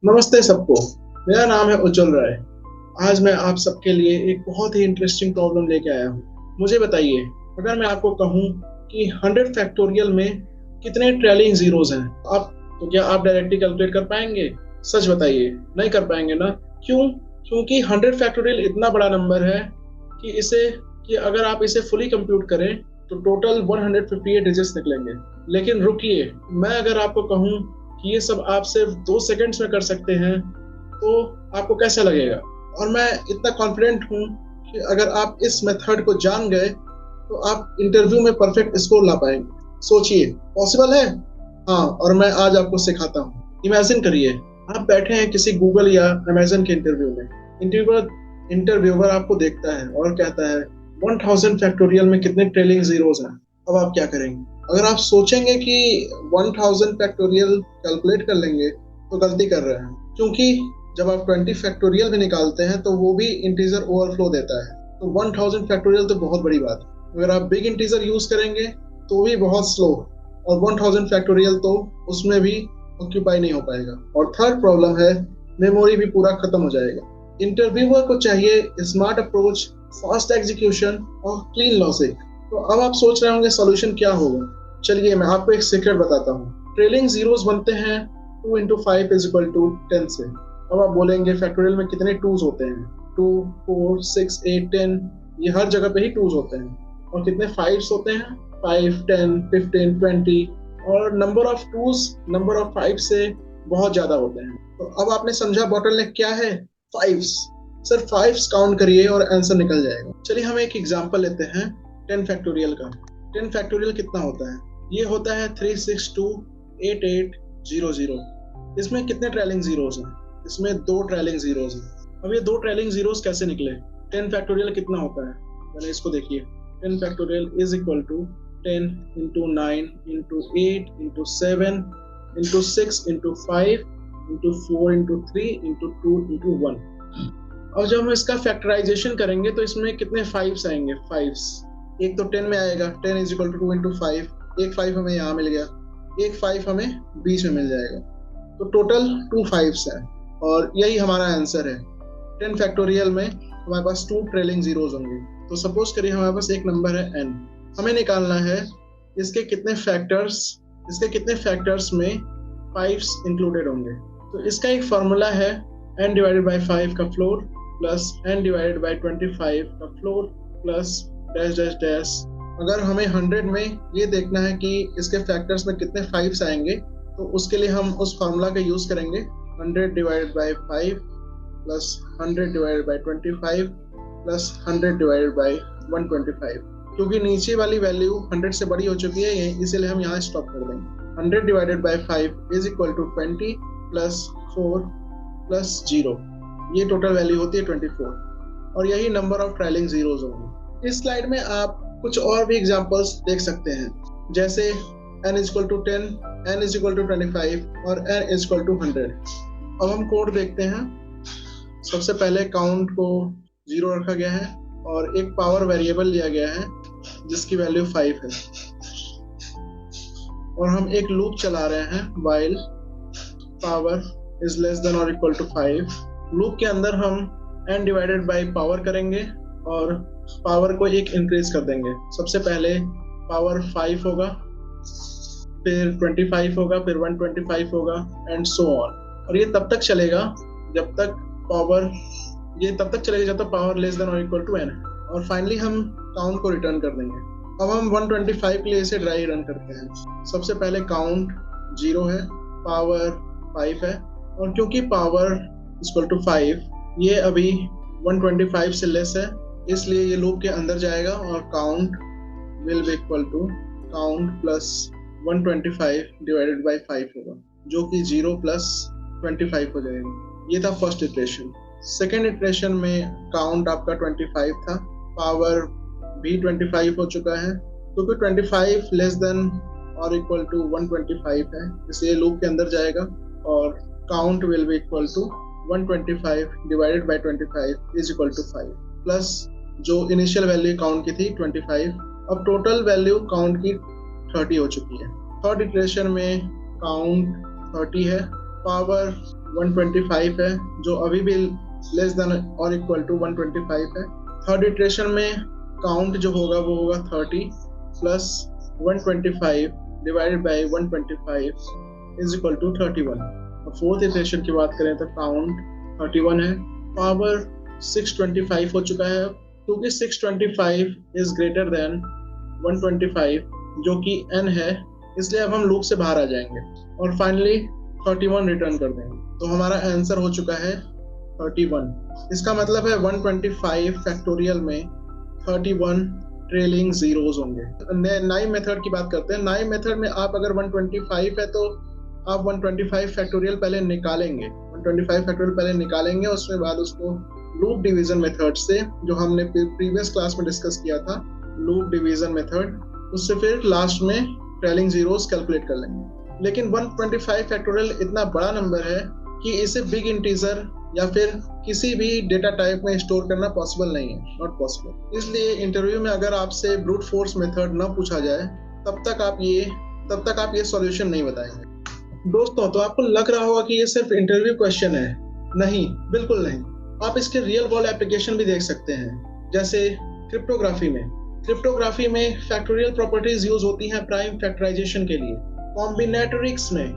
नमस्ते सबको। मेरा नाम है उज्जवल राय। आज मैं आप सबके लिए एक बहुत ही इंटरेस्टिंग प्रॉब्लम लेके आया हूँ। मुझे बताइए, अगर मैं आपको कहूँ कि 100 फैक्टोरियल में कितने ट्रेलिंग जीरोस हैं, आप तो क्या आप डायरेक्टली कैलकुलेट कर पाएंगे? सच बताइए, नहीं कर पाएंगे ना? क्यों? क्योंकि 100 फैक्टोरियल इतना बड़ा नंबर है कि अगर आप इसे फुली कंप्यूट करें तो टोटल 158 डिजिट्स निकलेंगे। लेकिन रुकिए, मैं अगर आपको कहूँ कि ये सब आप सिर्फ 2 सेकंड्स में कर सकते हैं तो आपको कैसा लगेगा? और मैं इतना कॉन्फिडेंट हूँ कि अगर आप इस मेथड को जान गए तो आप इंटरव्यू में परफेक्ट स्कोर ला पाएंगे। सोचिए, पॉसिबल है? हाँ, और मैं आज आपको सिखाता हूँ। इमेजिन करिए, आप बैठे हैं किसी गूगल या अमेजन के इंटरव्यू में। इंटरव्यूअर आपको देखता है और कहता है 1000 फैक्टोरियल में कितने ट्रेलिंग जीरोस हैं। अब आप क्या करेंगे? अगर आप सोचेंगे कि 1000 फैक्टोरियल कैलकुलेट कर लेंगे तो गलती कर रहे हैं, क्योंकि जब आप 20 फैक्टोरियल भी निकालते हैं तो वो भी इंटीजर ओवरफ्लो देता है। तो 1000 फैक्टोरियल तो बहुत बड़ी बात है। अगर आप बिग इंटीजर यूज करेंगे तो भी बहुत स्लो, और 1000 फैक्टोरियल तो उसमें भी ऑक्यूपाई नहीं हो पाएगा। और थर्ड प्रॉब्लम है, मेमोरी भी पूरा खत्म हो जाएगा। इंटरव्यूअर को चाहिए स्मार्ट अप्रोच, फास्ट एग्जीक्यूशन और क्लीन लॉजिक। तो अब आप सोच रहे होंगे सोल्यूशन क्या होगा। चलिए मैं आपको एक सीक्रेट बताता हूँ। ट्रेलिंग जीरोस बनते हैं 2 into 5 is equal to 10 से। अब आप बोलेंगे फैक्टोरियल में कितने टूज होते हैं? 2, 4, 6, 8, 10, ये हर जगह पे ही टूज होते हैं। और कितने फाइव्स होते हैं? 5, 10, 15, 20। और number of twos number of five से बहुत ज्यादा होते हैं। तो अब आपने समझा बॉटलनेक क्या है? फाइव्स। सिर्फ फाइव्स काउंट करिए और आंसर निकल जाएगा। चलिए हम एक एग्जांपल लेते हैं 10 फैक्टोरियल का। 10 फैक्टोरियल कितना होता है? ये होता है 3628800। इसमें कितने ट्रेलिंग जीरोस हैं? इसमें 2 ट्रेलिंग जीरोस हैं। अब ये 2 ट्रेलिंग जीरोस कैसे निकले? 10 फैक्टोरियल कितना होता है? मैंने इसको देखिए, 10 factorial is equal to 10 into 9 into 8 into 7 into 6 into 5 into 4 into 3 into 2 into 1। और जब हम इसका फैक्टराइजेशन करेंगे तो इसमें कितने फाइव्स आएंगे? फाइव्स। एक तो 10 में आएगा, 10 is equal to 2 into 5। एक 5 हमें यहाँ मिल गया, एक 5 हमें बीच में मिल जाएगा। तो टोटल 2 फाइव्स है और यही हमारा आंसर है। 10 फैक्टोरियल में हमारे पास 2 ट्रेलिंग जीरोस होंगे। तो सपोज करिए हमारे पास एक नंबर है n। हमें निकालना है इसके कितने फैक्टर्स में 5s इंक्लूडेड होंगे। तो इसका एक फॉर्मूला है n डिवाइडेड बाई 5 का floor plus n divided by 25 का floor plus dash dash dash. अगर हमें 100 में ये देखना है कि इसके फैक्टर्स में कितने 5s आएंगे तो उसके लिए हम उस फॉर्मूला का यूज करेंगे 100 divided by 5 plus 100 divided by 25 plus 100 divided by 125। क्योंकि नीचे वाली वैल्यू 100 से बड़ी हो चुकी है इसीलिए हम यहाँ स्टॉप कर देंगे। 100 divided by 5 is equal to 20 plus 4 plus 0। ये टोटल वैल्यू होती है 24 और यही नंबर ऑफ ट्रेलिंग जीरोस होंगे। इस स्लाइड में आप कुछ और भी एग्जांपल्स देख सकते हैं, जैसे n is equal to 10, n is equal to 25 और n is equal to 100। अब हम कोड देखते हैं। सबसे पहले काउंट को 0 रखा गया है और एक पावर वेरिएबल लिया गया है जिसकी वैल्यू 5 है और हम एक लूप चला रहे हैं while power is less than or equal to 5। Loop के अंदर हम n डिवाइडेड बाई पावर करेंगे और पावर को एक इंक्रीज कर देंगे। सबसे पहले पावर 5 होगा, फिर 25 होगा, फिर 125 होगा एंड सो ऑन। और ये तब तक चलेगा जब तक पावर लेस देन और इक्वल टू n। और फाइनली हम काउंट को रिटर्न कर देंगे। अब हम 125 के लिए इसे ड्राई रन करते हैं। सबसे पहले काउंट 0 है, पावर 5 है और क्योंकि पावर इक्वल टू 5 ये अभी 125 से लेस है इसलिए ये लूप के अंदर जाएगा और count will be equal to count plus 125 divided by 5 होगा जो कि 0 प्लस 25 हो जाएगा। ये था फर्स्ट इटरेशन। सेकेंड इटरेशन में काउंट आपका 25 था, पावर भी 25 हो चुका है। क्योंकि 25 लेस देन और इक्वल टू 125 है इसलिए लूप के अंदर जाएगा और count will be equal to 125 divided by 25 is equal to 5 plus जो इनिशियल वैल्यू काउंट की थी 25। अब टोटल वैल्यू काउंट की 30 हो चुकी है। थर्ड इटरेशन में काउंट 30 है, पावर 125 है, जो अभी भी लेस देन और इक्वल टू 125 है। थर्ड इटरेशन में काउंट जो होगा वो होगा 30 plus 125 divided by 125 is equal to 31। और फोर्थ इटरेशन की बात करें तो काउंट 31 है, पावर 625 हो चुका है, क्योंकि 625 इज ग्रेटर देन 125 जो कि n है, इसलिए अब हम लूप से बाहर आ जाएंगे और फाइनली 31 रिटर्न कर देंगे। तो हमारा आंसर हो चुका है 31। इसका मतलब है 125 फैक्टोरियल में 31 ट्रेलिंग जीरोस होंगे। नाइव मेथड की बात करते हैं। नाइव मेथड में आप अगर 125 है तो आप 125 फैक्टोरियल पहले निकालेंगे, 125 फैक्टोरियल पहले निकालेंगे, उसके बाद उसको लूप डिवीजन मेथड से, जो हमने प्रीवियस क्लास में डिस्कस किया था, लूप डिवीजन मेथड, उससे फिर लास्ट में ट्रेलिंग जीरोस कैलकुलेट कर लेंगे। लेकिन 125 फैक्टोरियल इतना बड़ा नंबर है कि इसे बिग इंटीजर या फिर किसी भी डेटा टाइप में स्टोर करना पॉसिबल नहीं है, नॉट पॉसिबल। इसलिए इंटरव्यू में अगर आपसे ब्रूट फोर्स मेथड न पूछा जाए तब तक आप ये सॉल्यूशन नहीं बताएंगे। दोस्तों, तो आपको लग रहा होगा कि ये सिर्फ इंटरव्यू क्वेश्चन है। नहीं, बिल्कुल नहीं। आप इसके रियल वर्ल्ड एप्लीकेशन भी देख सकते हैं, जैसे क्रिप्टोग्राफी में फैक्टोरियल प्रॉपर्टीज यूज होती हैं प्राइम फैक्टराइजेशन के लिए। कॉम्बिनेटरिक्स में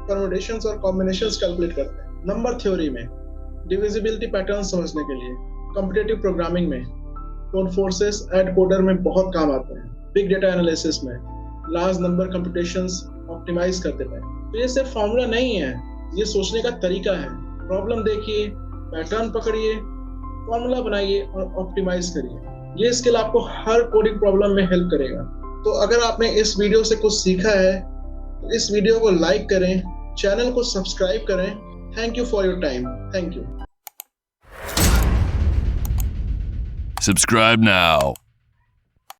परम्यूटेशंस और कॉम्बिनेशंस कैलकुलेट करते हैं। नंबर थ्योरी में डिविजिबिलिटी पैटर्न समझने के लिए। कॉम्पिटिटिव प्रोग्रामिंग में कोड फोर्सेस ऐड कोडर में बहुत काम आते हैं। बिग डेटा एनालिसिस में लार्ज नंबर कंप्यूटेशंस ऑप्टिमाइज करते हैं। तो ये सिर्फ फॉर्मूला नहीं है, ये सोचने का तरीका है। प्रॉब्लम देखिए, पैटर्न पकड़िए, फॉर्मूला बनाइए और ऑप्टिमाइज करिए। ये स्किल आपको हर कोडिंग प्रॉब्लम में हेल्प करेगा। तो अगर आपने इस वीडियो से कुछ सीखा है तो इस वीडियो को लाइक करें, चैनल को सब्सक्राइब करें। Thank you for your time. Thank you. Subscribe now.